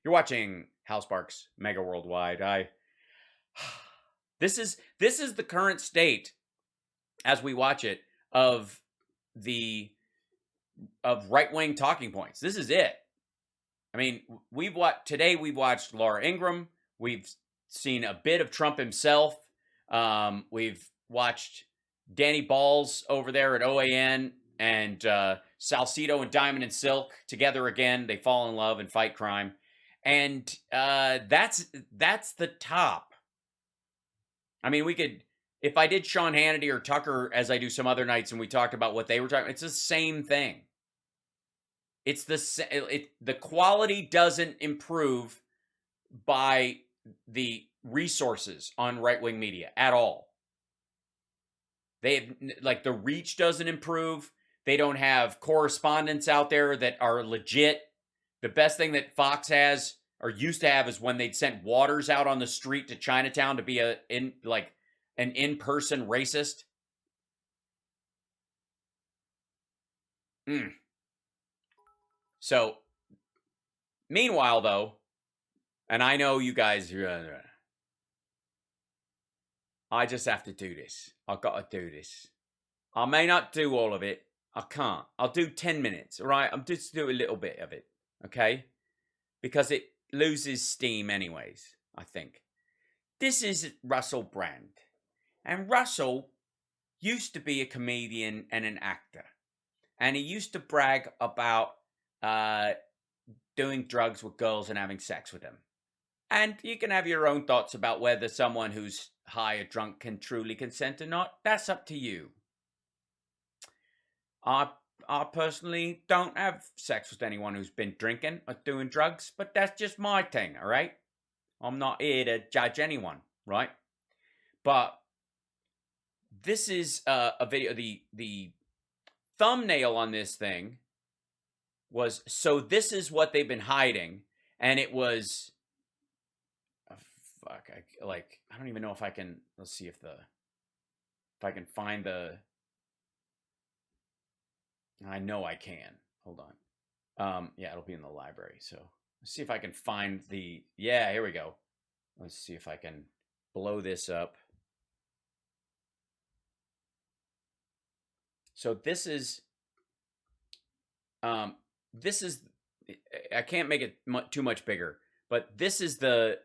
You're watching Hal Sparks Mega Worldwide. This is the current state as we watch it of right-wing talking points. This is it. I mean, we've watched Laura Ingraham. We've seen a bit of Trump himself. We've watched Danny Balls over there at OAN and Salcedo and Diamond and Silk together again. They fall in love and fight crime. And that's the top. I mean, we could, if I did Sean Hannity or Tucker as I do some other nights and we talked about what they were talking, it's the same thing. It's the quality doesn't improve by the resources on right-wing media at all. The reach doesn't improve. They don't have correspondents out there that are legit. The best thing that Fox has or used to have is when they'd sent Waters out on the street to Chinatown to be an in-person racist. So, meanwhile, though, and I know you guys, I just have to do this. I've got to do this. I may not do all of it. I can't. I'll do 10 minutes, all right? I'm just do a little bit of it, okay? Because it loses steam anyways, I think. This is Russell Brand. And Russell used to be a comedian and an actor. And he used to brag about doing drugs with girls and having sex with them. And you can have your own thoughts about whether someone who's high or drunk can truly consent or not. That's up to you. I personally don't have sex with anyone who's been drinking or doing drugs, but that's just my thing, all right? I'm not here to judge anyone, right? But this is a video. The thumbnail on this thing was, so this is what they've been hiding, and it was, I don't even know if I can, let's see if I can find the, I know I can, hold on. Yeah, it'll be in the library, so let's see if I can find yeah, here we go. Let's see if I can blow this up. So this is, I can't make it too much bigger, but this is the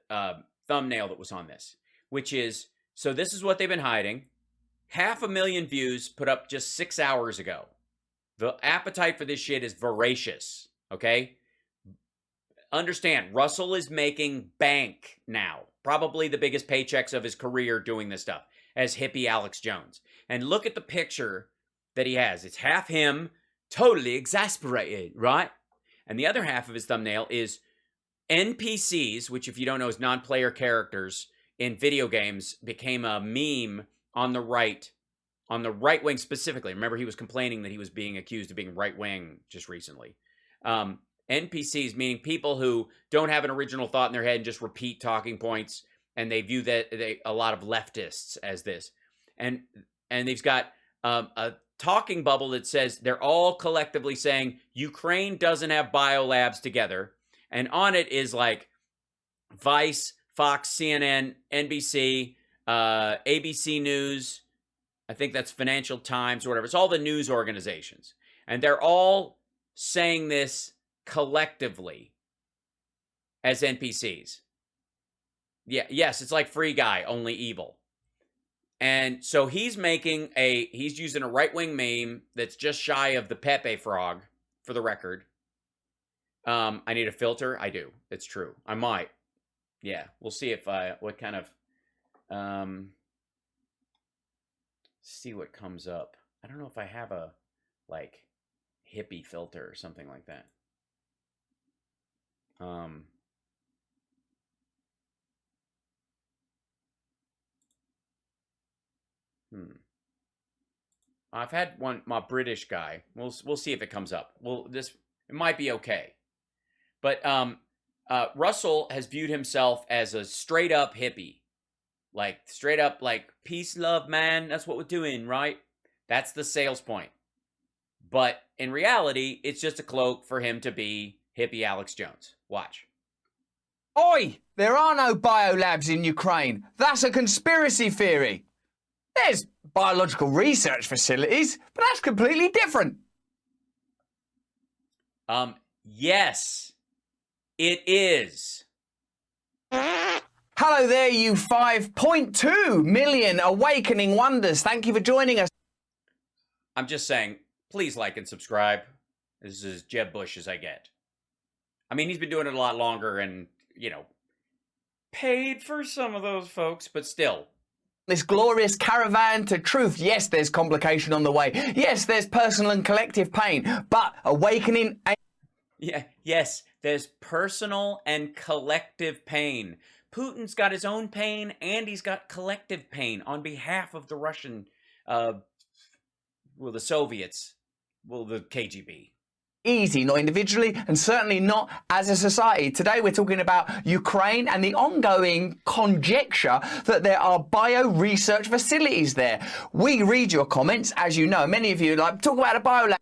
thumbnail that was on this, which is, so this is what they've been hiding. 500,000 views put up just 6 hours ago. The appetite for this shit is voracious, okay? Understand, Russell is making bank now. Probably the biggest paychecks of his career doing this stuff as hippie Alex Jones. And look at the picture that he has. It's half him, totally exasperated, right? And the other half of his thumbnail is NPCs, which if you don't know is non-player characters in video games, became a meme on the right wing specifically. Remember, he was complaining that he was being accused of being right wing just recently. NPCs, meaning people who don't have an original thought in their head and just repeat talking points, and they view a lot of leftists as this. And they've got a talking bubble that says they're all collectively saying Ukraine doesn't have biolabs together. And on it is like Vice, Fox, CNN, NBC, ABC News. I think that's Financial Times or whatever. It's all the news organizations. And they're all saying this collectively as NPCs. Yeah, yes, it's like Free Guy, only evil. And so he's using a right-wing meme that's just shy of the Pepe frog, for the record. I need a filter. I do. It's true. I might. Yeah, we'll see if what kind of see what comes up. I don't know if I have a like hippie filter or something like that. I've had my British guy. We'll see if it comes up. It might be okay. But Russell has viewed himself as a straight up hippie. Like straight up like peace, love, man. That's what we're doing, right? That's the sales point. But in reality, it's just a cloak for him to be hippie Alex Jones. Watch. Oi! There are no biolabs in Ukraine. That's a conspiracy theory. There's biological research facilities, but that's completely different. Yes, it is. Hello there, you 5.2 million awakening wonders. Thank you for joining us. I'm just saying, please like and subscribe. This is as Jeb Bush as I get. I mean, he's been doing it a lot longer and, paid for some of those folks, but still. This glorious caravan to truth. Yes, there's complication on the way. Yes, there's personal and collective pain, but awakening ain't... Yeah, yes, there's personal and collective pain. Putin's got his own pain, and he's got collective pain on behalf of the Russian, the Soviets, the KGB. Easy, not individually, and certainly not as a society. Today we're talking about Ukraine and the ongoing conjecture that there are bio-research facilities there. We read your comments, as you know. Many of you like, talk about a biolab.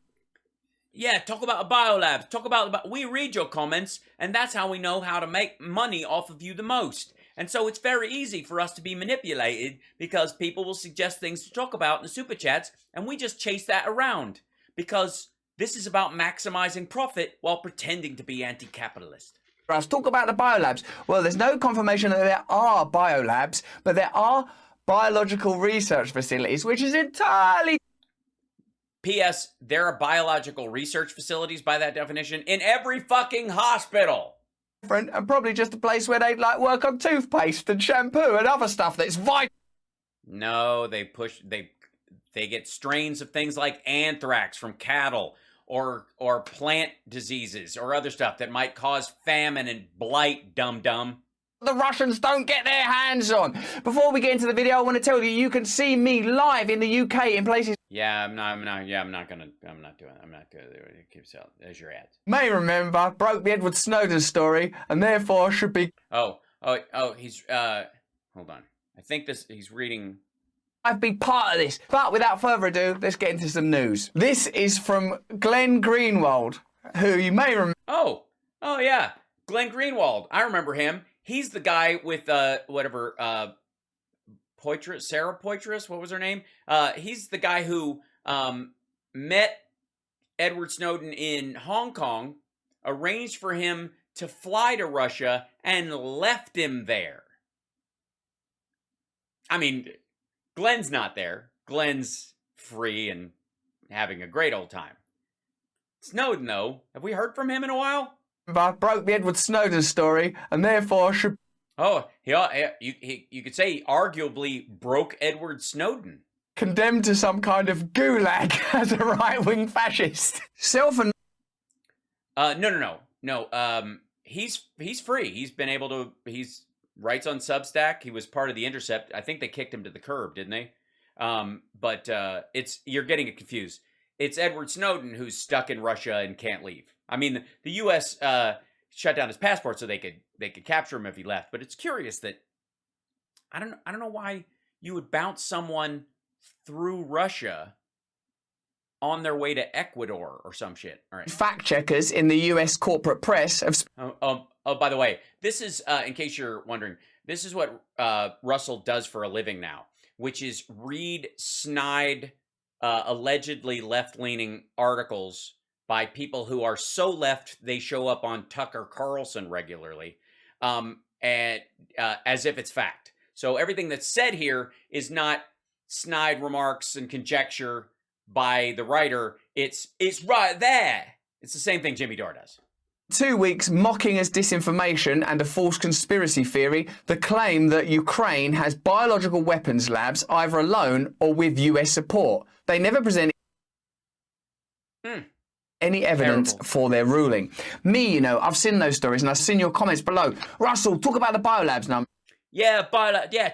Yeah, talk about a biolab. Talk about, we read your comments, and that's how we know how to make money off of you the most. And so it's very easy for us to be manipulated because people will suggest things to talk about in the super chats, and we just chase that around because this is about maximizing profit while pretending to be anti-capitalist. Let's talk about the biolabs. Well, there's no confirmation that there are biolabs, but there are biological research facilities, which is entirely... P.S. There are biological research facilities, by that definition, in every fucking hospital. Different, and probably just a place where they like work on toothpaste and shampoo and other stuff that's vital. No, they get strains of things like anthrax from cattle or plant diseases or other stuff that might cause famine and blight, dum-dum. The Russians don't get their hands on. Before we get into the video, I want to tell you, you can see me live in the UK in places... I'm not doing it. I'm not gonna keep selling. There's your ads. May remember, broke the Edward Snowden story, and therefore should be... He's, hold on. I think he's reading... I've been part of this. But without further ado, let's get into some news. This is from Glenn Greenwald, who you may remember... Oh yeah. Glenn Greenwald. I remember him. He's the guy with, Sarah Poitras, what was her name? He's the guy who met Edward Snowden in Hong Kong, arranged for him to fly to Russia, and left him there. I mean, Glenn's not there. Glenn's free and having a great old time. Snowden, though, have we heard from him in a while? Broke the Edward Snowden story, and therefore should... Oh, you could say he arguably broke Edward Snowden. Condemned to some kind of gulag as a right-wing fascist. No. He's free. He's been able to. He's writes on Substack. He was part of the Intercept. I think they kicked him to the curb, didn't they? But you're getting it confused. It's Edward Snowden who's stuck in Russia and can't leave. I mean, the U.S. Shut down his passport so they could capture him if he left. But it's curious that I don't know why you would bounce someone through Russia on their way to Ecuador or some shit. All right. Fact checkers in the U.S. corporate press have... By the way, this is, in case you're wondering, this is what Russell does for a living now, which is read snide, allegedly left-leaning articles by people who are so left they show up on Tucker Carlson regularly, and as if it's fact. So everything that's said here is not snide remarks and conjecture by the writer. It's right there. It's the same thing Jimmy Dore does. 2 weeks mocking as disinformation and a false conspiracy theory the claim that Ukraine has biological weapons labs either alone or with US support. They never present any evidence for their ruling. I've seen those stories and I've seen your comments below. Russell, talk about the biolabs now. Yeah,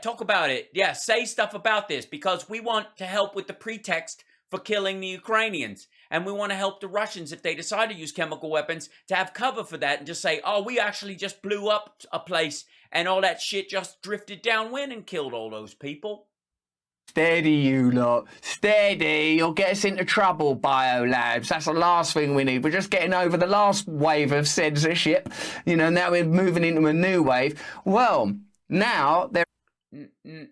talk about it. Yeah, say stuff about this because we want to help with the pretext for killing the Ukrainians. And we want to help the Russians, if they decide to use chemical weapons, to have cover for that and just say, oh, we actually just blew up a place and all that shit just drifted downwind and killed all those people. Steady, you lot. Steady. You'll get us into trouble, Biolabs. That's the last thing we need. We're just getting over the last wave of censorship. You know, now we're moving into a new wave. Well, now they're...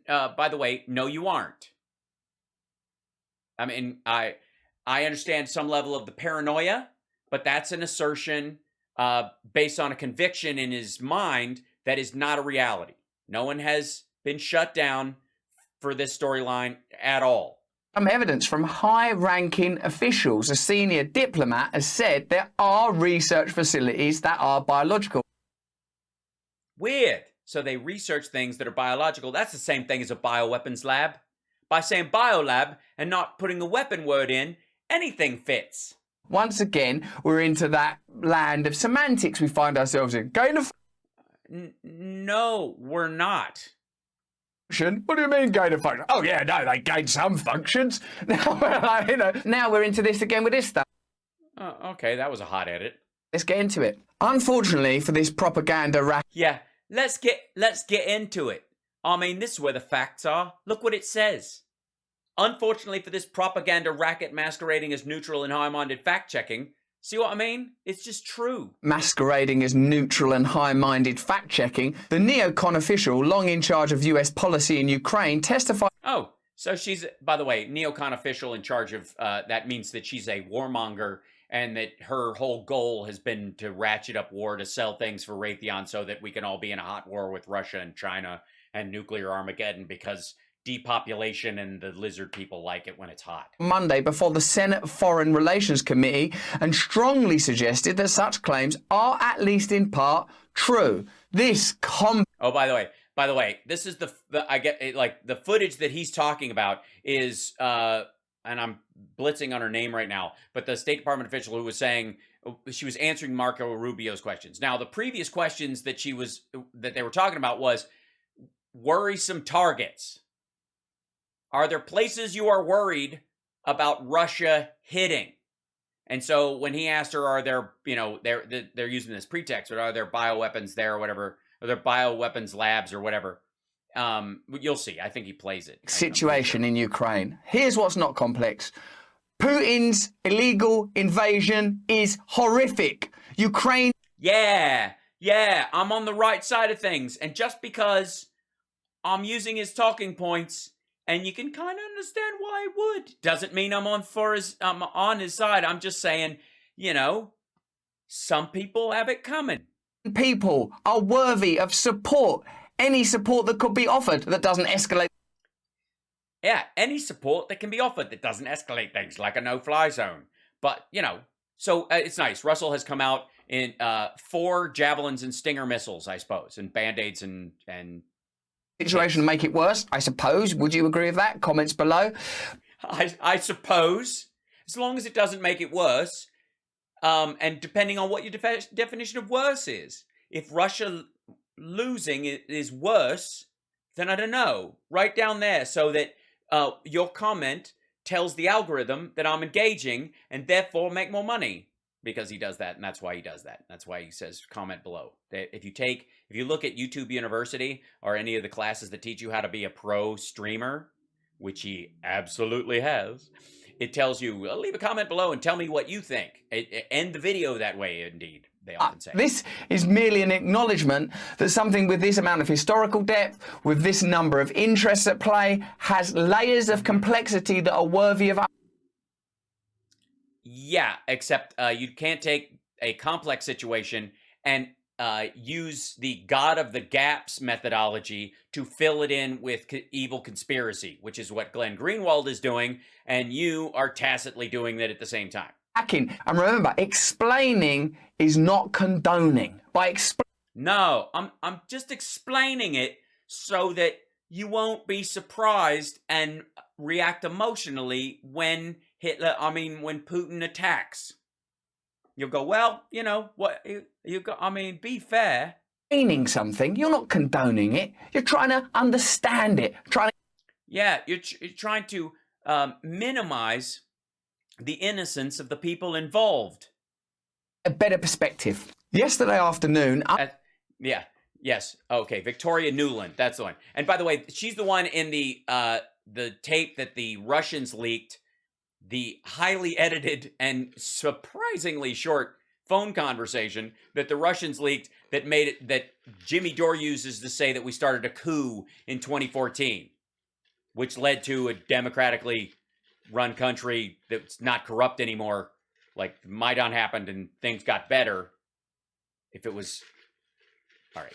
By the way, no, you aren't. I mean, I understand some level of the paranoia, but that's an assertion based on a conviction in his mind that is not a reality. No one has been shut down for this storyline at all. Some evidence from high-ranking officials. A senior diplomat has said there are research facilities that are biological. Weird. So they research things that are biological. That's the same thing as a bioweapons lab. By saying biolab and not putting the weapon word in, anything fits. Once again, we're into that land of semantics we find ourselves in. Gain of... No, we're not. What do you mean gain of function? Oh yeah, no, they gain some functions. Now we're into this again with this stuff. Okay, that was a hot edit. Let's get into it. Unfortunately for this propaganda racket. Yeah, let's get into it. I mean, this is where the facts are. Look what it says. Unfortunately for this propaganda racket masquerading as neutral and high-minded fact-checking. See what I mean? It's just true. Masquerading as neutral and high-minded fact-checking, the neocon official long in charge of US policy in Ukraine testified... Oh, so she's, by the way, neocon official in charge of, that means that she's a warmonger and that her whole goal has been to ratchet up war to sell things for Raytheon so that we can all be in a hot war with Russia and China and nuclear Armageddon because depopulation and the lizard people like it when it's hot. Monday before the Senate Foreign Relations Committee and strongly suggested that such claims are at least in part true. This Oh, by the way, this is the I get it, like the footage that he's talking about is and I'm blitzing on her name right now, but the State Department official who was saying she was answering Marco Rubio's questions. Now, the previous questions that they were talking about was worrisome targets. Are there places you are worried about Russia hitting? And so when he asked her, are there, they're using this pretext, but are there bioweapons there or whatever, are there bioweapons labs or whatever? You'll see. I think he plays it. Situation in Ukraine. Here's what's not complex. Putin's illegal invasion is horrific. Ukraine... Yeah, I'm on the right side of things. And just because I'm using his talking points... and you can kind of understand why I would. Doesn't mean I'm on his side. I'm just saying, some people have it coming. People are worthy of support. Any support that could be offered that doesn't escalate. Yeah, any support that can be offered that doesn't escalate things like a no-fly zone. But, so it's nice. Russell has come out in 4 Javelins and Stinger missiles, I suppose, and Band-Aids and situation to make it worse, I suppose. Would you agree with that? Comments below. I suppose, as long as it doesn't make it worse, and depending on what your definition of worse is. If Russia losing is worse, then I don't know. Right down there so that your comment tells the algorithm that I'm engaging and therefore make more money. Because he does that, and that's why he does that. That's why he says comment below. If you look at YouTube University or any of the classes that teach you how to be a pro streamer, which he absolutely has, it tells you, leave a comment below and tell me what you think. End the video that way, indeed, they often say. This is merely an acknowledgement that something with this amount of historical depth, with this number of interests at play, has layers of complexity that are worthy of... Yeah, except you can't take a complex situation and use the God of the Gaps methodology to fill it in with evil conspiracy, which is what Glenn Greenwald is doing, and you are tacitly doing that at the same time. And remember, explaining is not condoning. No, I'm just explaining it so that you won't be surprised and react emotionally when when Putin attacks. You'll go, well, be fair. Meaning something, you're not condoning it. You're trying to understand it. Yeah, you're trying to minimize the innocence of the people involved. A better perspective. Yesterday afternoon... Yes. Okay, Victoria Nuland. That's the one. And by the way, she's the one in the tape that the Russians leaked, the highly edited and surprisingly short phone conversation that the Russians leaked that made it that Jimmy Dore uses to say that we started a coup in 2014, which led to a democratically run country that's not corrupt anymore. Like Maidan happened and things got better. If it was all right.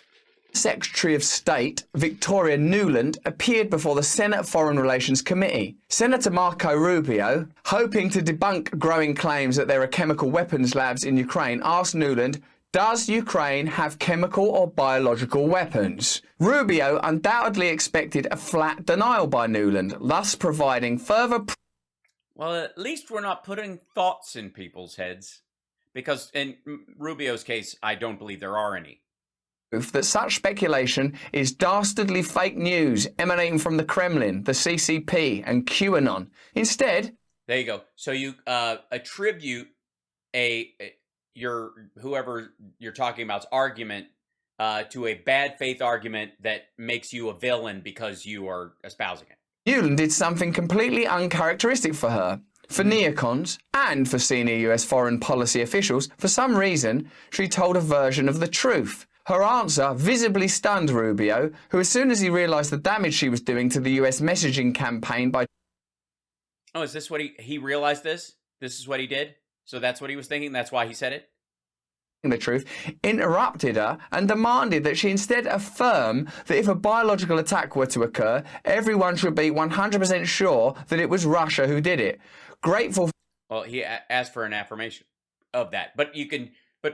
Secretary of State Victoria Nuland appeared before the Senate Foreign Relations Committee. Senator Marco Rubio, hoping to debunk growing claims that there are chemical weapons labs in Ukraine, asked Nuland, does Ukraine have chemical or biological weapons? Rubio undoubtedly expected a flat denial by Nuland, thus providing further well, at least we're not putting thoughts in people's heads. Because in Rubio's case, I don't believe there are any. Proof that such speculation is dastardly fake news emanating from the Kremlin, the CCP, and QAnon. Instead, there you go. So you attribute whoever you're talking about's argument to a bad faith argument that makes you a villain because you are espousing it. Nuland did something completely uncharacteristic for her. For neocons and for senior US foreign policy officials, for some reason, she told a version of the truth. Her answer visibly stunned Rubio, who as soon as he realised the damage she was doing to the US messaging campaign by... Oh, is this what he realised this? This is what he did? So that's what he was thinking? That's why he said it? The truth, interrupted her and demanded that she instead affirm that if a biological attack were to occur, everyone should be 100% sure that it was Russia who did it. Grateful... Well, he asked for an affirmation of that. But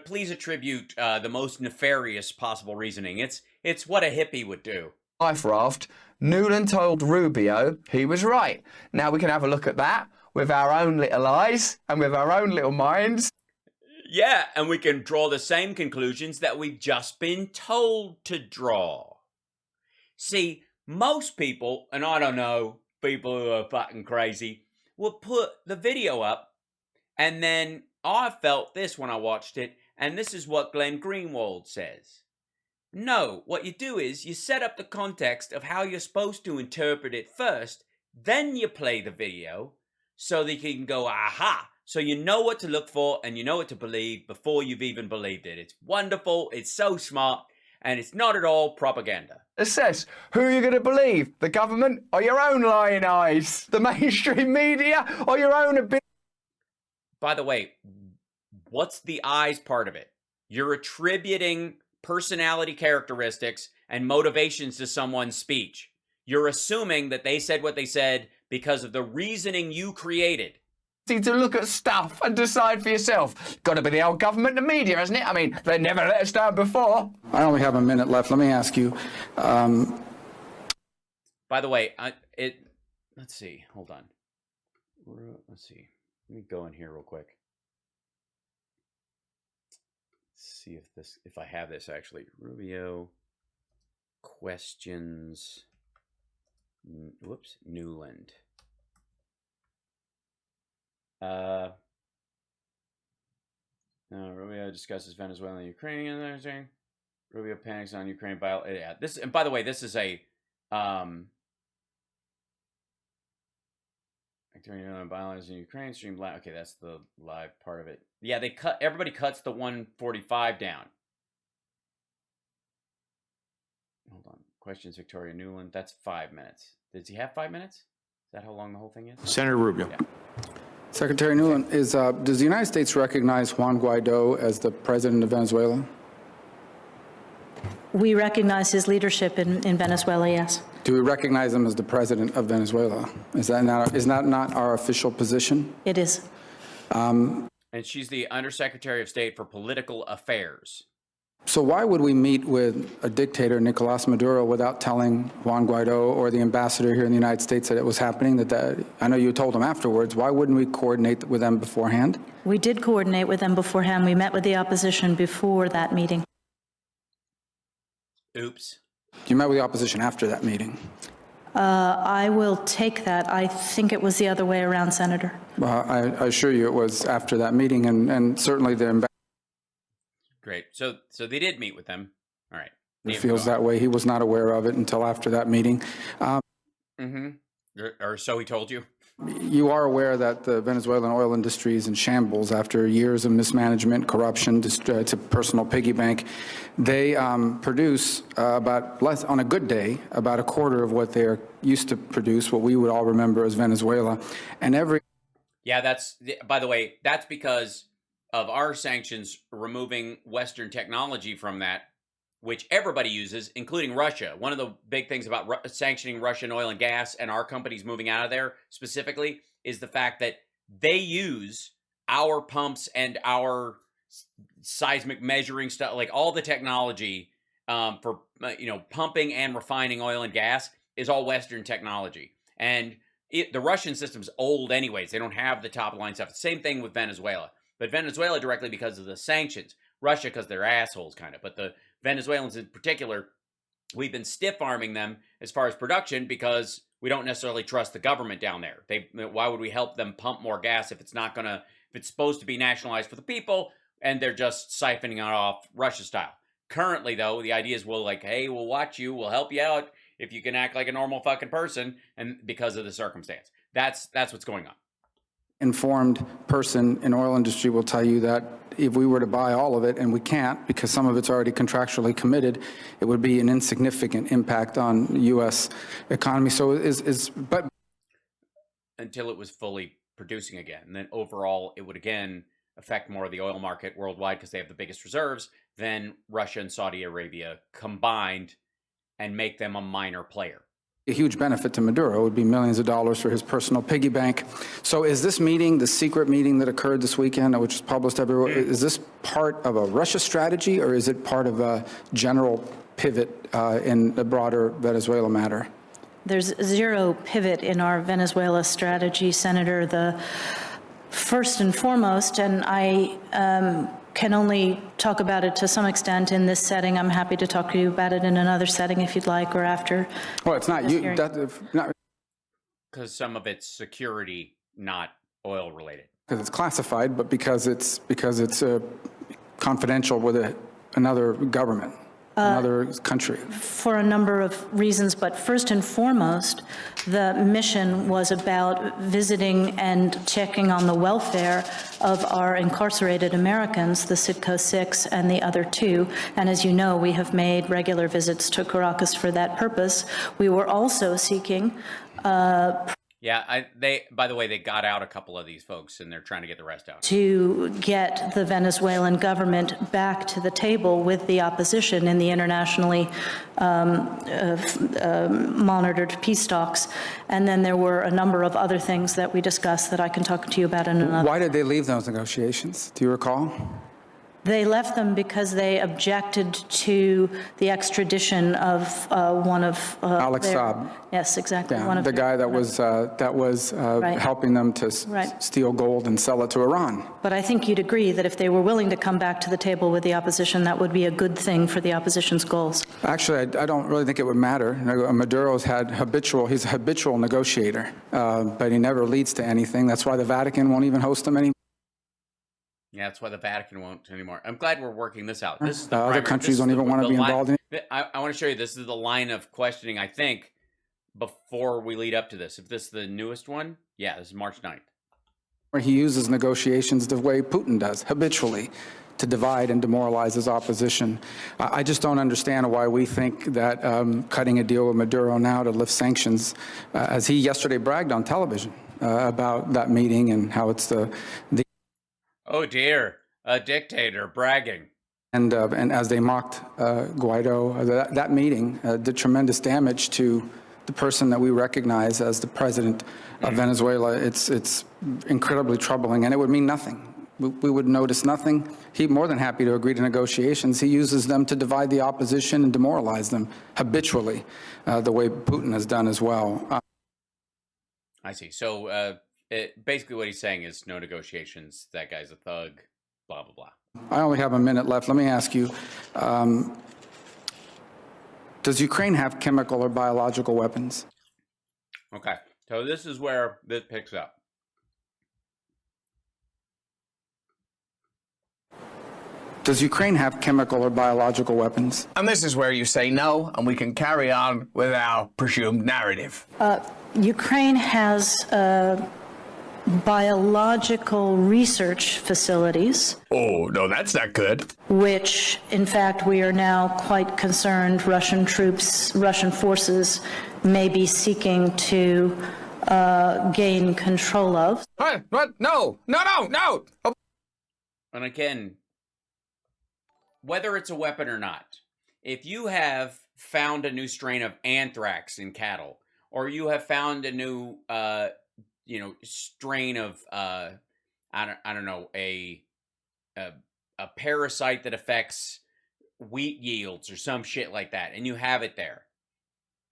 please attribute the most nefarious possible reasoning. It's what a hippie would do. Life raft. Nuland told Rubio he was right. Now we can have a look at that with our own little eyes and with our own little minds. Yeah, and we can draw the same conclusions that we've just been told to draw. See, most people, and I don't know, people who are fucking crazy, will put the video up, and then I felt this when I watched it, and this is what Glenn Greenwald says. No, what you do is you set up the context of how you're supposed to interpret it first, then you play the video, so that you can go, aha, so you know what to look for and you know what to believe before you've even believed it. It's wonderful, it's so smart, and it's not at all propaganda. Assess who you're going to believe, the government or your own lying eyes, the mainstream media or your own ability. By the way, what's the eyes part of it? You're attributing personality characteristics and motivations to someone's speech. You're assuming that they said what they said because of the reasoning you created. To look at stuff and decide for yourself. Got to be the old government and media, hasn't it? I mean, they never let us down before. I only have a minute left. Let me ask you. By the way, let's see. Hold on. Let's see. Let me go in here real quick. Let's see if I have this actually. Rubio questions. Whoops, Nuland. Rubio discusses Venezuela and Ukraine and everything. Rubio panics on Ukraine yeah. This, and by the way, this is a violence in Ukraine stream live. Okay, that's the live part of it. Yeah, everybody cuts the 145 down. Hold on. Questions Victoria Nuland. That's 5 minutes. Does he have 5 minutes? Is that how long the whole thing is? Senator Rubio. Yeah. Secretary Nuland, does the United States recognize Juan Guaido as the president of Venezuela? We recognize his leadership in Venezuela, yes. Do we recognize him as the president of Venezuela? Is that not our official position? It is. And she's the Undersecretary of State for Political Affairs. So why would we meet with a dictator, Nicolas Maduro, without telling Juan Guaido or the ambassador here in the United States that it was happening? I know you told them afterwards. Why wouldn't we coordinate with them beforehand? We did coordinate with them beforehand. We met with the opposition before that meeting. Oops. You met with the opposition after that meeting? I will take that. I think it was the other way around, Senator. Well, I assure you it was after that meeting, and certainly the ambassador. Great. So they did meet with them. All right. It feels that way. He was not aware of it until after that meeting. Or so he told you? You are aware that the Venezuelan oil industry is in shambles after years of mismanagement, corruption, to personal piggy bank. They produce about less, on a good day, about a quarter of what they're used to produce, what we would all remember as Venezuela. And Yeah, that's, by the way, that's because of our sanctions removing Western technology from that, which everybody uses, including Russia. One of the big things about sanctioning Russian oil and gas and our companies moving out of there specifically is the fact that they use our pumps and our seismic measuring stuff, like all the technology for pumping and refining oil and gas is all Western technology. And the Russian system's old anyways. They don't have the top line stuff. Same thing with Venezuela. But Venezuela directly because of the sanctions. Russia because they're assholes kind of. But the Venezuelans in particular, we've been stiff arming them as far as production because we don't necessarily trust the government down there. Why would we help them pump more gas if it's supposed to be nationalized for the people and they're just siphoning it off Russia style? Currently, though, the idea is hey, we'll watch you, we'll help you out if you can act like a normal fucking person, and because of the circumstance. That's what's going on. Informed person in oil industry will tell you that if we were to buy all of it, and we can't because some of it's already contractually committed, it would be an insignificant impact on the U.S. economy. So but until it was fully producing again, and then overall it would again affect more of the oil market worldwide because they have the biggest reserves than Russia and Saudi Arabia combined, and make them a minor player. A huge benefit to Maduro would be millions of dollars for his personal piggy bank. So is this meeting, the secret meeting that occurred this weekend, which was published everywhere, is this part of a Russia strategy, or is it part of a general pivot in the broader Venezuela matter? There's zero pivot in our Venezuela strategy, Senator. The first and foremost, and I can only talk about it to some extent in this setting. I'm happy to talk to you about it in another setting if you'd like, or after. Well, it's not you. Because some of it's security, not oil related. Because it's classified, but because it's confidential with another government, another country. For a number of reasons, but first and foremost, the mission was about visiting and checking on the welfare of our incarcerated Americans, the Citco 6 and the other 2. And as you know, we have made regular visits to Caracas for that purpose. We were also seeking by the way, they got out a couple of these folks, and they're trying to get the rest out. To get the Venezuelan government back to the table with the opposition in the internationally monitored peace talks. And then there were a number of other things that we discussed that I can talk to you about in another. Why did they leave those negotiations? Do you recall? They left them because they objected to the extradition of one of Alex Saab. Yes, exactly. Yeah, one of the guy that was Right. helping them to Right. steal gold and sell it to Iran. But I think you'd agree that if they were willing to come back to the table with the opposition, that would be a good thing for the opposition's goals. Actually, I don't really think it would matter. Maduro's he's a habitual negotiator, but he never leads to anything. That's why the Vatican won't even host him anymore. Yeah, that's why the Vatican won't anymore. I'm glad we're working this out. This is the other countries don't even want to be involved in it. I want to show you, this is the line of questioning, I think, before we lead up to this. If this is the newest one, yeah, this is March 9th. Where he uses negotiations the way Putin does, habitually, to divide and demoralize his opposition. I just don't understand why we think that cutting a deal with Maduro now to lift sanctions, as he yesterday bragged on television about that meeting and how it's the Oh dear, a dictator bragging. And as they mocked Guaido, that meeting did tremendous damage to the person that we recognize as the president of Venezuela. It's incredibly troubling, and it would mean nothing. We would notice nothing. He's more than happy to agree to negotiations. He uses them to divide the opposition and demoralize them habitually, the way Putin has done as well. I see. So basically what he's saying is no negotiations, that guy's a thug, blah, blah, blah. I only have a minute left. Let me ask you, does Ukraine have chemical or biological weapons? Okay, so this is where this picks up. Does Ukraine have chemical or biological weapons? And this is where you say no, and we can carry on with our presumed narrative. Ukraine has biological research facilities, Oh, no, that's not good. which, in fact, we are now quite concerned Russian troops, Russian forces may be seeking to gain control of. What? No. Oh. And again, whether it's a weapon or not, if you have found a new strain of anthrax in cattle, or you have found a new, strain of, I don't know, a parasite that affects wheat yields or some shit like that, and you have it there,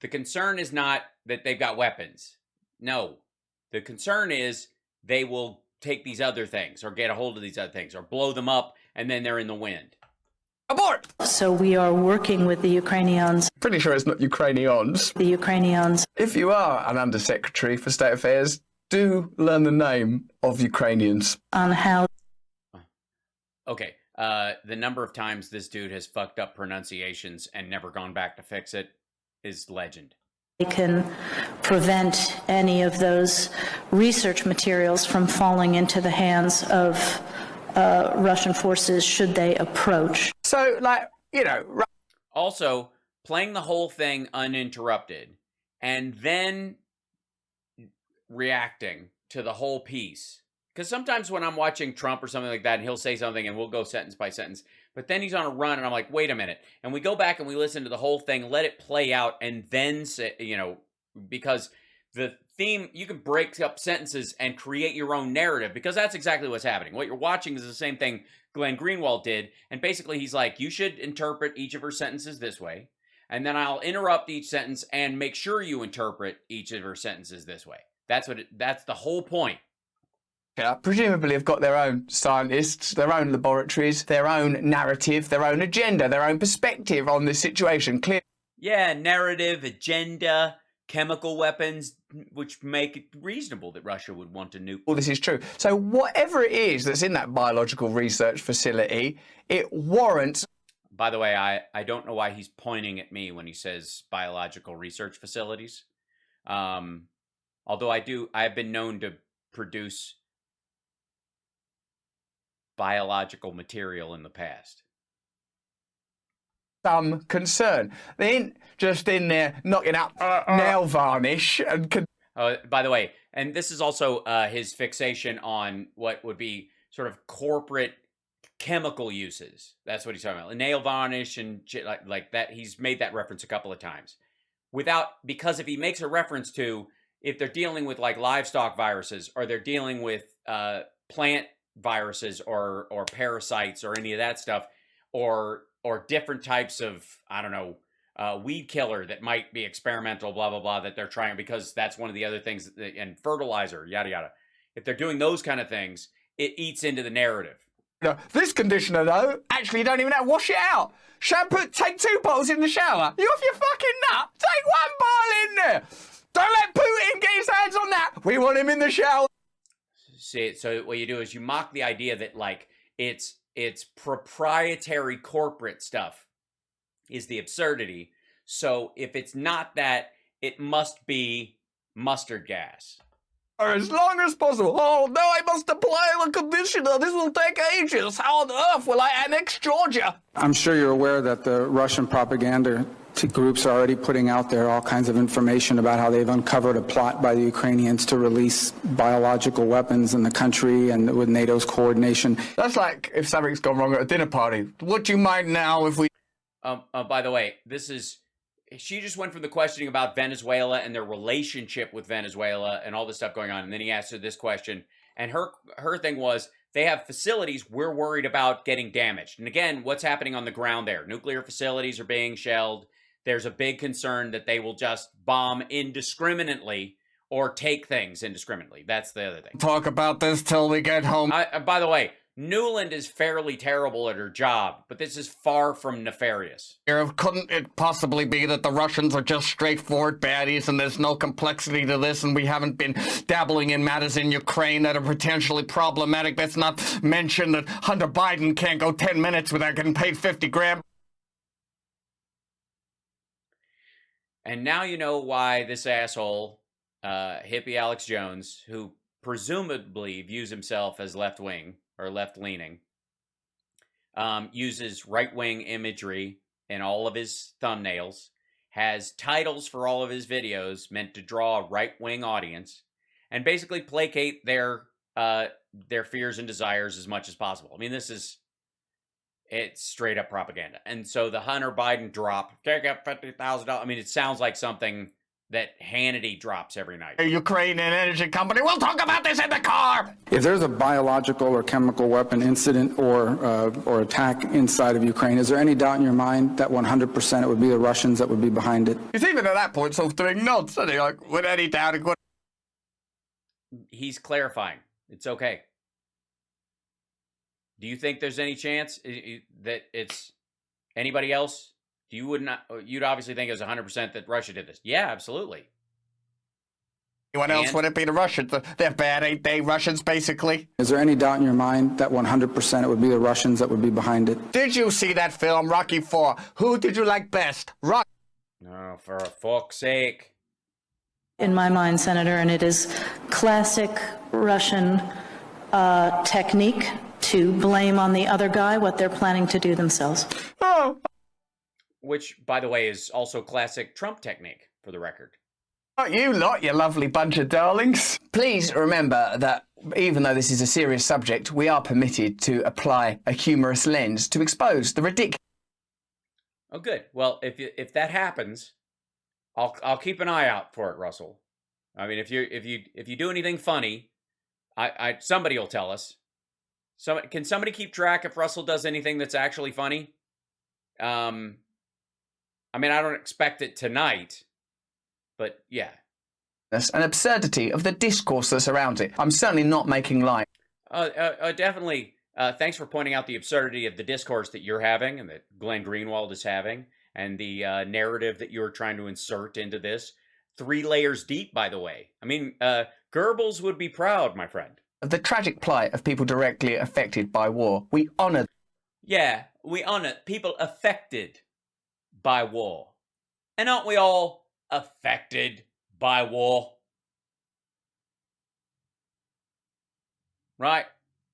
the concern is not that they've got weapons. No, the concern is they will take these other things or get a hold of these other things or blow them up, and then they're in the wind. Abort! So we are working with the Ukrainians. Pretty sure it's not Ukrainians. The Ukrainians If you are an Undersecretary for State Affairs, do learn the name of Ukrainians. on how Okay, the number of times this dude has fucked up pronunciations and never gone back to fix it is legend. they can prevent any of those research materials from falling into the hands of Russian forces should they approach. So, Also, playing the whole thing uninterrupted and then reacting to the whole piece. Because sometimes when I'm watching Trump or something like that, and he'll say something and we'll go sentence by sentence, but then he's on a run and I'm like, wait a minute. And we go back and we listen to the whole thing, let it play out, and then say, because the theme, you can break up sentences and create your own narrative, because that's exactly what's happening. What you're watching is the same thing Glenn Greenwald did, and basically he's like, you should interpret each of her sentences this way, and then I'll interrupt each sentence and make sure you interpret each of her sentences this way. That's the whole point. presumably have got their own scientists, their own laboratories, their own narrative, their own agenda, their own perspective on this situation. Clear. Yeah, narrative, agenda, chemical weapons, which make it reasonable that Russia would want to nuke. All this is true. So whatever it is that's in that biological research facility, it warrants. By the way, I don't know why he's pointing at me when he says biological research facilities. Although I've been known to produce biological material in the past. Some concern. They ain't just in there knocking up nail varnish and. By the way, and this is also his fixation on what would be sort of corporate chemical uses. That's what he's talking about. Nail varnish and shit like that. He's made that reference a couple of times. Because if he makes a reference to if they're dealing with like livestock viruses, or they're dealing with plant viruses or parasites or any of that stuff, or different types of, I don't know, weed killer that might be experimental, blah, blah, blah, that they're trying, because that's one of the other things, and fertilizer, yada, yada. If they're doing those kind of things, it eats into the narrative. This conditioner, though, actually you don't even have to wash it out. Shampoo, take 2 bottles in the shower. You off your fucking nut? Take 1 bottle in there. Don't let Putin get his hands on that. We want him in the shower. See, so what you do is you mock the idea that, like, it's proprietary corporate stuff is the absurdity. So if it's not that, it must be mustard gas. For as long as possible. Oh, no, I must apply the conditioner. This will take ages. How on earth will I annex Georgia? I'm sure you're aware that the Russian propaganda groups are already putting out there all kinds of information about how they've uncovered a plot by the Ukrainians to release biological weapons in the country, and with NATO's coordination. That's like if something's gone wrong at a dinner party. Would you mind now if we... By the way, she just went from the questioning about Venezuela and their relationship with Venezuela and all this stuff going on, and then he asked her this question, and her thing was, they have facilities we're worried about getting damaged. And again, what's happening on the ground there? Nuclear facilities are being shelled. There's a big concern that they will just bomb indiscriminately or take things indiscriminately. That's the other thing. Talk about this till we get home. By the way, Nuland is fairly terrible at her job, but this is far from nefarious. Couldn't it possibly be that the Russians are just straightforward baddies and there's no complexity to this and we haven't been dabbling in matters in Ukraine that are potentially problematic? Let's not mention that Hunter Biden can't go 10 minutes without getting paid 50 grand. And now you know why this asshole, hippie Alex Jones, who presumably views himself as left-wing, or left-leaning, uses right-wing imagery in all of his thumbnails, has titles for all of his videos meant to draw a right-wing audience, and basically placate their fears and desires as much as possible. I mean, it's straight-up propaganda. And so the Hunter Biden drop, take up $50,000, I mean, it sounds like something that Hannity drops every night. A Ukrainian energy company, we'll talk about this in the car! If there's a biological or chemical weapon incident or attack inside of Ukraine, is there any doubt in your mind that 100% it would be the Russians that would be behind it? He's even at that point sort of doing nods, isn't he? Like, with any doubt, it could. He's clarifying. It's okay. Do you think there's any chance that it's anybody else? You'd obviously think it was 100% that Russia did this. Yeah, absolutely. Anyone else would it be the Russians? They're bad, ain't they? Russians, basically. Is there any doubt in your mind that 100% it would be the Russians that would be behind it? Did you see that film, Rocky IV? Who did you like best? Rocky? No, for fuck's sake. In my mind, Senator, and it is classic Russian technique to blame on the other guy what they're planning to do themselves. Oh. Which, by the way, is also classic Trump technique, for the record. Not you lot, you lovely bunch of darlings. Please remember that even though this is a serious subject, we are permitted to apply a humorous lens to expose the ridiculous. Oh, good. Well, if that happens, I'll keep an eye out for it, Russell. I mean, if you do anything funny, somebody will tell us. Can somebody keep track if Russell does anything that's actually funny? I mean, I don't expect it tonight, but yeah. An absurdity of the discourse that surrounds it. I'm certainly not making light. Definitely. Thanks for pointing out the absurdity of the discourse that you're having and that Glenn Greenwald is having, and the narrative that you're trying to insert into this. 3 layers deep, by the way. I mean, Goebbels would be proud, my friend. Of the tragic plight of people directly affected by war. We honor. Yeah, we honor people affected by war. And aren't we all affected by war? Right?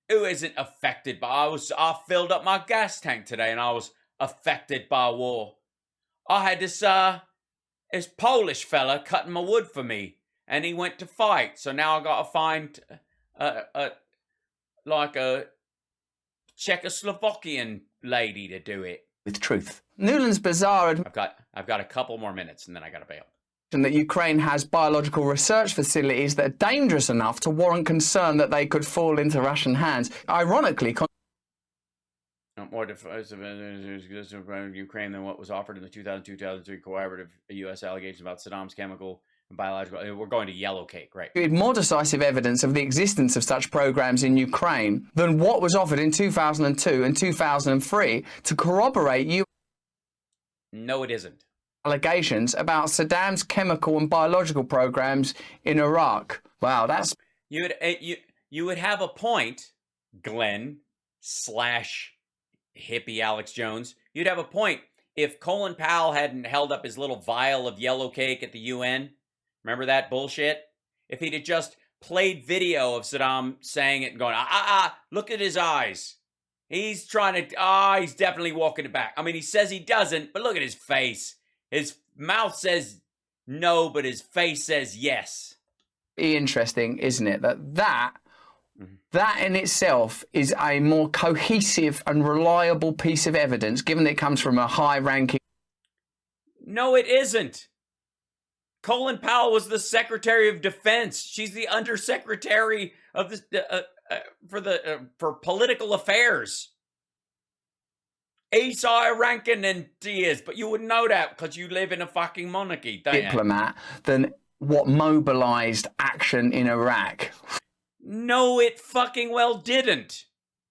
Who isn't affected by... I filled up my gas tank today and I was affected by war. I had this Polish fella cutting my wood for me and he went to fight. So now I got to find like a Czechoslovakian lady to do it. With truth. Nuland's bizarre I've got a couple more minutes and then I got to bail. That Ukraine has biological research facilities that are dangerous enough to warrant concern that they could fall into Russian hands. Ironically, more divisive in Ukraine than what was offered in the 2002-2003 cooperative U.S. allegations about Saddam's chemical and biological. We're going to yellow cake, right? More decisive evidence of the existence of such programs in Ukraine than what was offered in 2002 and 2003 to corroborate No, it isn't. Allegations about Saddam's chemical and biological programs in Iraq. Wow, that's... You would have a point, Glenn / hippie Alex Jones. You'd have a point if Colin Powell hadn't held up his little vial of yellow cake at the UN. Remember that bullshit? If he'd have just played video of Saddam saying it and going, look at his eyes. He's trying to, he's definitely walking it back. I mean, he says he doesn't, but look at his face. His mouth says no, but his face says yes. Interesting, isn't it? That in itself is a more cohesive and reliable piece of evidence, given that it comes from a high-ranking... No, it isn't. Colin Powell was the Secretary of Defense. She's the Undersecretary of for political affairs. He's higher ranking than she is, but you wouldn't know that because you live in a fucking monarchy, don't you? Diplomat than what mobilized action in Iraq. No, it fucking well didn't.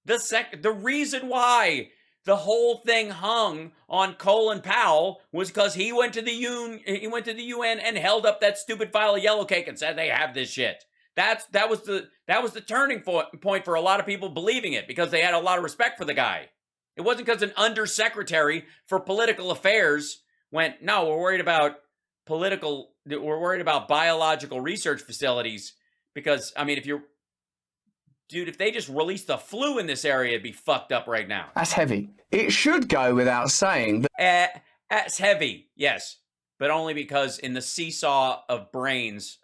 The reason why the whole thing hung on Colin Powell was because he went to the UN and held up that stupid vial of yellow cake and said they have this shit. That was the turning point for a lot of people believing it, because they had a lot of respect for the guy. It wasn't because an undersecretary for political affairs went, no, we're worried about biological research facilities, because, I mean, if they just released the flu in this area, it'd be fucked up right now. That's heavy. It should go without saying that That's heavy, yes, but only because in the seesaw of brains,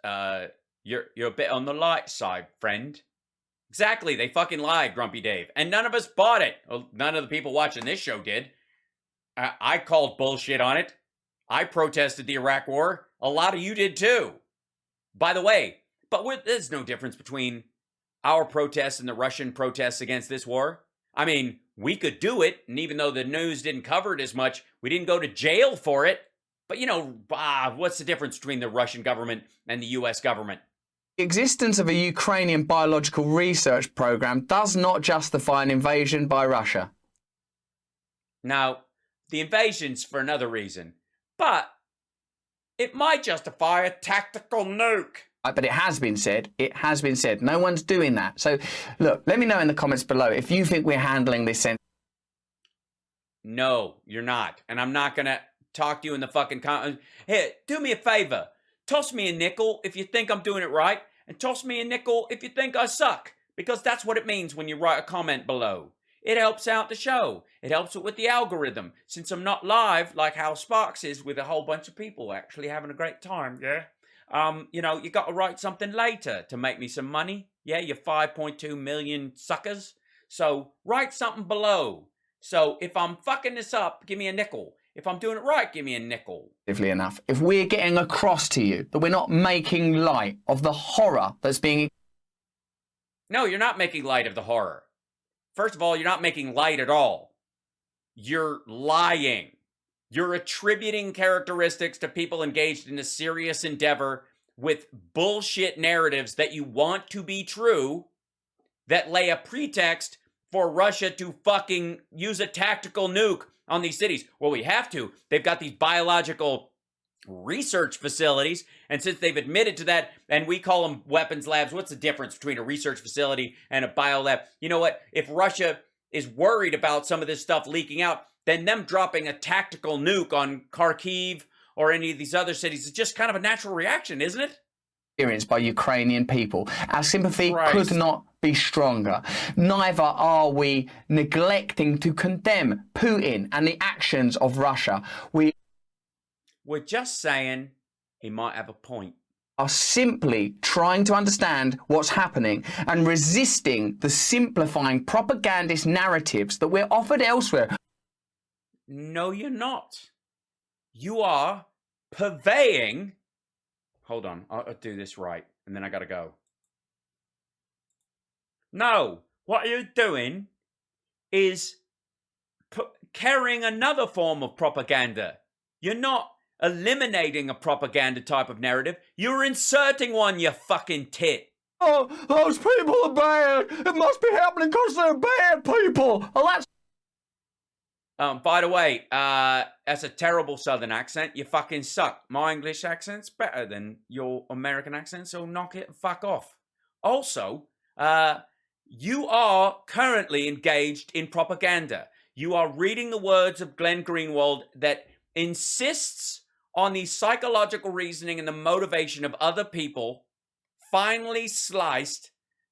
you're a bit on the light side, friend. Exactly, they fucking lied, Grumpy Dave, and none of us bought it. Well, none of the people watching this show did. I called bullshit on it. I protested the Iraq War. A lot of you did too. By the way, but there's no difference between our protests and the Russian protests against this war. I mean, we could do it, and even though the news didn't cover it as much, we didn't go to jail for it. But what's the difference between the Russian government and the US government? the existence of a Ukrainian biological research program does not justify an invasion by Russia. Now, the invasion's for another reason, but it might justify a tactical nuke. But it has been said. It has been said. No one's doing that. So, look, let me know in the comments below if you think we're handling this sense. No, you're not. And I'm not going to talk to you in the fucking comments. Here, do me a favor. Toss me a nickel if you think I'm doing it right, and toss me a nickel if you think I suck. Because that's what it means when you write a comment below. It helps out the show. It helps it with the algorithm. Since I'm not live like how Sparks is with a whole bunch of people actually having a great time, yeah? You got to write something later to make me some money. Yeah, you 5.2 million suckers. So write something below. So if I'm fucking this up, give me a nickel. If I'm doing it right, give me a nickel. Enough. If we're getting across to you that we're not making light of the horror that's being... No, you're not making light of the horror. First of all, you're not making light at all. You're lying. You're attributing characteristics to people engaged in a serious endeavor with bullshit narratives that you want to be true that lay a pretext for Russia to fucking use a tactical nuke on these cities. Well, we have to. They've got these biological research facilities, and since they've admitted to that, and we call them weapons labs, what's the difference between a research facility and a biolab? You know what? If Russia is worried about some of this stuff leaking out, then them dropping a tactical nuke on Kharkiv or any of these other cities is just kind of a natural reaction, isn't it? Experienced by Ukrainian people. Our sympathy could not be stronger. Neither are we neglecting to condemn Putin and the actions of Russia. We're just saying he might have a point. Are simply trying to understand what's happening and resisting the simplifying propagandist narratives that we're offered elsewhere. No, you're not. You are purveying... Hold on, I'll do this right, and then I gotta go. No, what you're doing is carrying another form of propaganda. You're not eliminating a propaganda type of narrative. You're inserting one, you fucking tit. Oh, those people are bad. It must be happening because they're bad people. Oh, that's... By the way, that's a terrible Southern accent. You fucking suck. My English accent's better than your American accent, so knock it the fuck off. Also, you are currently engaged in propaganda. You are reading the words of Glenn Greenwald that insists on the psychological reasoning and the motivation of other people finely sliced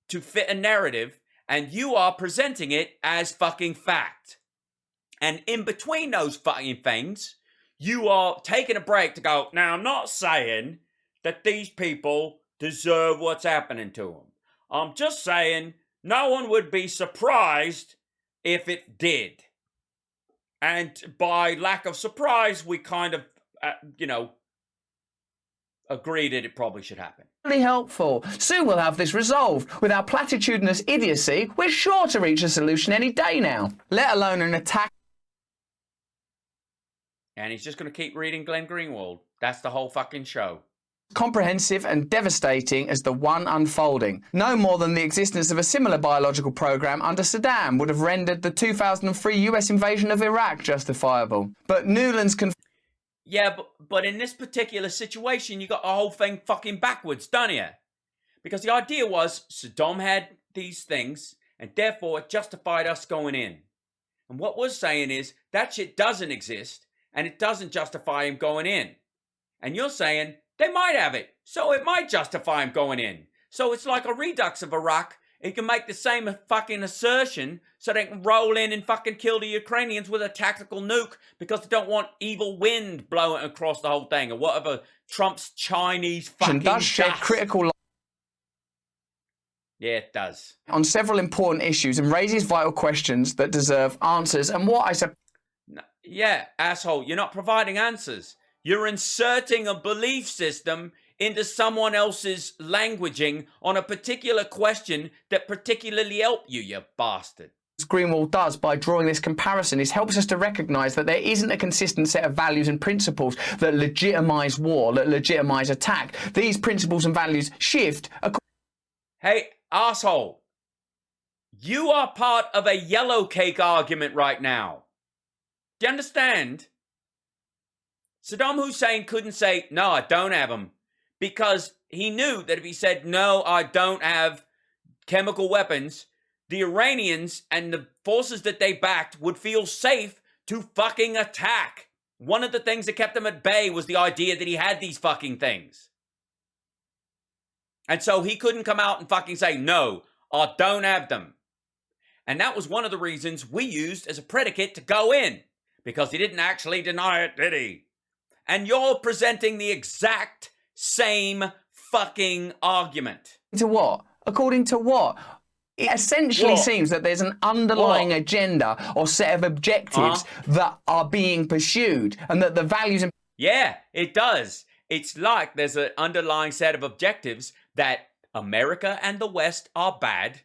to fit a narrative, and you are presenting it as fucking fact. And in between those fucking things, you are taking a break to go, now I'm not saying that these people deserve what's happening to them. I'm just saying no one would be surprised if it did. And by lack of surprise, we kind of, agree that it probably should happen. Really helpful. Soon we'll have this resolved. With our platitudinous idiocy, we're sure to reach a solution any day now, let alone an attack. And he's just going to keep reading Glenn Greenwald. That's the whole fucking show. comprehensive and devastating as the one unfolding. No more than the existence of a similar biological program under Saddam would have rendered the 2003 US invasion of Iraq justifiable. But Nuland's Yeah, but in this particular situation, you got the whole thing fucking backwards, don't you? Because the idea was Saddam had these things, and therefore it justified us going in. And what we're saying is that shit doesn't exist, and it doesn't justify him going in. And you're saying they might have it, so it might justify him going in. So it's like a redux of Iraq. It can make the same fucking assertion so they can roll in and fucking kill the Ukrainians with a tactical nuke because they don't want evil wind blowing across the whole thing or whatever Trump's Chinese fucking does shed critical light Yeah, it does. on several important issues and raises vital questions that deserve answers. And what I said, Yeah, asshole, you're not providing answers. You're inserting a belief system into someone else's languaging on a particular question that particularly helped you, you bastard. Greenwald does by drawing this comparison is helps us to recognise that there isn't a consistent set of values and principles that legitimise war, that legitimise attack. These principles and values shift. Hey, asshole, you are part of a yellow cake argument right now. Do you understand? Saddam Hussein couldn't say, no, I don't have them, because he knew that if he said, no, I don't have chemical weapons, the Iranians and the forces that they backed would feel safe to fucking attack. One of the things that kept them at bay was the idea that he had these fucking things. And so he couldn't come out and fucking say, no, I don't have them. And that was one of the reasons we used as a predicate to go in, because he didn't actually deny it, did he? And you're presenting the exact same fucking argument. To what? According to what? It essentially seems that there's an underlying agenda or set of objectives that are being pursued and that the values... Yeah, it does. It's like there's an underlying set of objectives that America and the West are bad.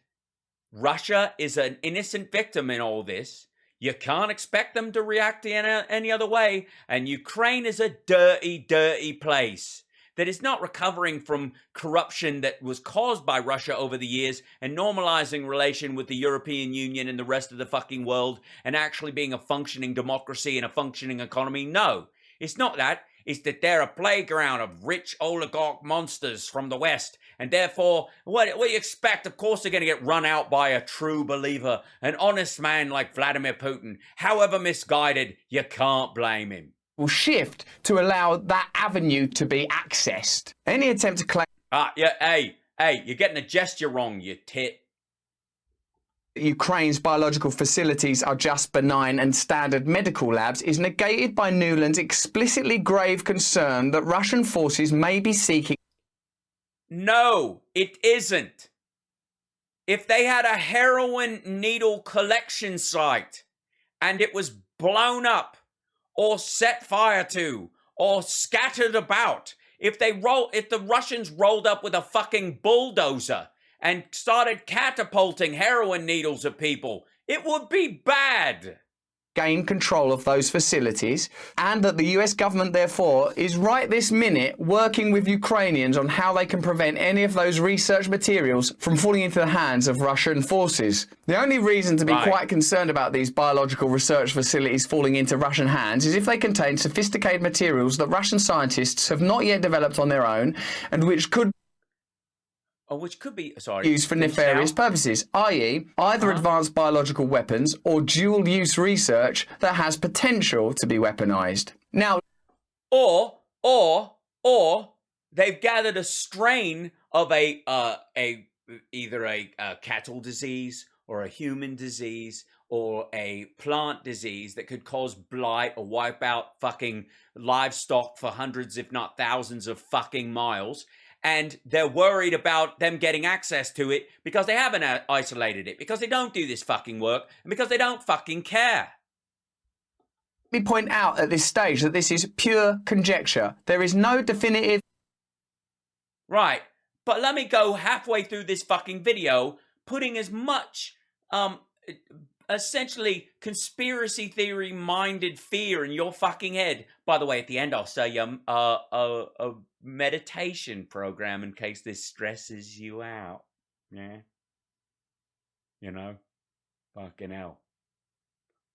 Russia is an innocent victim in all this. You can't expect them to react in any other way. And Ukraine is a dirty, dirty place that is not recovering from corruption that was caused by Russia over the years and normalizing relation with the European Union and the rest of the fucking world and actually being a functioning democracy and a functioning economy. No, it's not that. It's that they're a playground of rich oligarch monsters from the West. And therefore, what do you expect? Of course they're going to get run out by a true believer, an honest man like Vladimir Putin. However misguided, you can't blame him. Will shift to allow that avenue to be accessed. Any attempt to claim... Yeah, hey, you're getting a gesture wrong, you tit. Ukraine's biological facilities are just benign and standard medical labs is negated by Nuland's explicitly grave concern that Russian forces may be seeking... No, it isn't. If they had a heroin needle collection site and it was blown up or set fire to or scattered about, if the Russians rolled up with a fucking bulldozer and started catapulting heroin needles at people, it would be bad. Gain control of those facilities, and that the US government therefore is right this minute working with Ukrainians on how they can prevent any of those research materials from falling into the hands of Russian forces. The only reason to be quite concerned about these biological research facilities falling into Russian hands is if they contain sophisticated materials that Russian scientists have not yet developed on their own and which could be used for nefarious purposes, i.e. either advanced biological weapons or dual-use research that has potential to be weaponized. Now, or they've gathered a strain of either a cattle disease or a human disease or a plant disease that could cause blight or wipe out fucking livestock for hundreds, if not thousands of fucking miles. And they're worried about them getting access to it because they haven't isolated it, because they don't do this fucking work, and because they don't fucking care. Let me point out at this stage that this is pure conjecture. There is no definitive... Right, but let me go halfway through this fucking video, putting as much essentially conspiracy theory minded fear in your fucking head. By the way, at the end, I'll say a meditation program in case this stresses you out. Yeah. You know, fucking hell.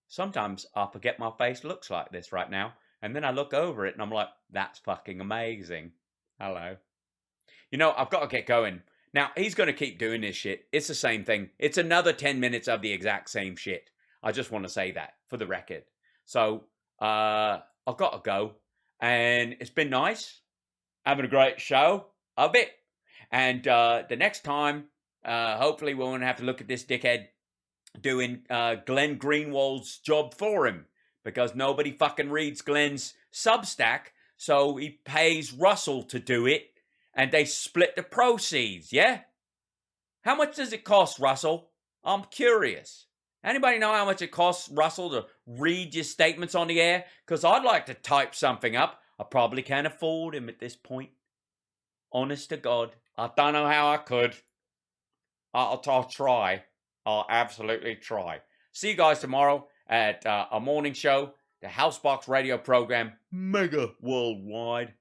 Sometimes I forget my face looks like this right now. And then I look over it and I'm like, that's fucking amazing. Hello. You know, I've got to get going. Now, he's going to keep doing this shit. It's the same thing. It's another 10 minutes of the exact same shit. I just want to say that for the record. So, I've got to go. And it's been nice having a great show of it. And the next time, hopefully we won't have to look at this dickhead doing Glenn Greenwald's job for him. Because nobody fucking reads Glenn's Substack. So he pays Russell to do it. And they split the proceeds, yeah? How much does it cost, Russell? I'm curious. Anybody know how much it costs Russell to read your statements on the air? Because I'd like to type something up. I probably can't afford him at this point. Honest to God. I don't know how I could. I'll try. I'll absolutely try. See you guys tomorrow at a morning show. The Housebox radio program. Mega worldwide.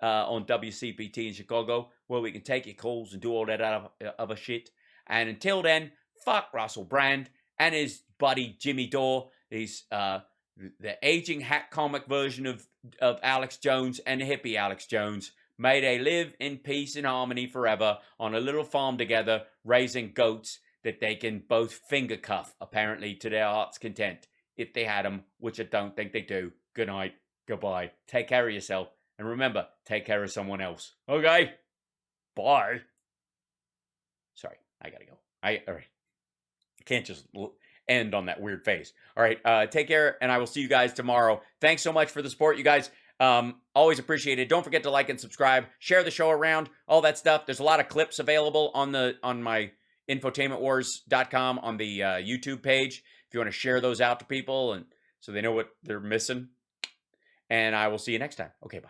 On WCPT in Chicago, where we can take your calls and do all that other shit. And until then, fuck Russell Brand and his buddy Jimmy Dore. He's the aging hack comic version of Alex Jones and the hippie Alex Jones. May they live in peace and harmony forever on a little farm together, raising goats that they can both finger cuff, apparently, to their heart's content, if they had them, which I don't think they do. Good night. Goodbye. Take care of yourself. And remember, take care of someone else. Okay? Bye. Sorry, I gotta go. All right. I can't just end on that weird face. All right, take care, and I will see you guys tomorrow. Thanks so much for the support, you guys. Always appreciate it. Don't forget to like and subscribe. Share the show around, all that stuff. There's a lot of clips available on my infotainmentwars.com on the YouTube page. If you want to share those out to people and so they know what they're missing. And I will see you next time. Okay, bye.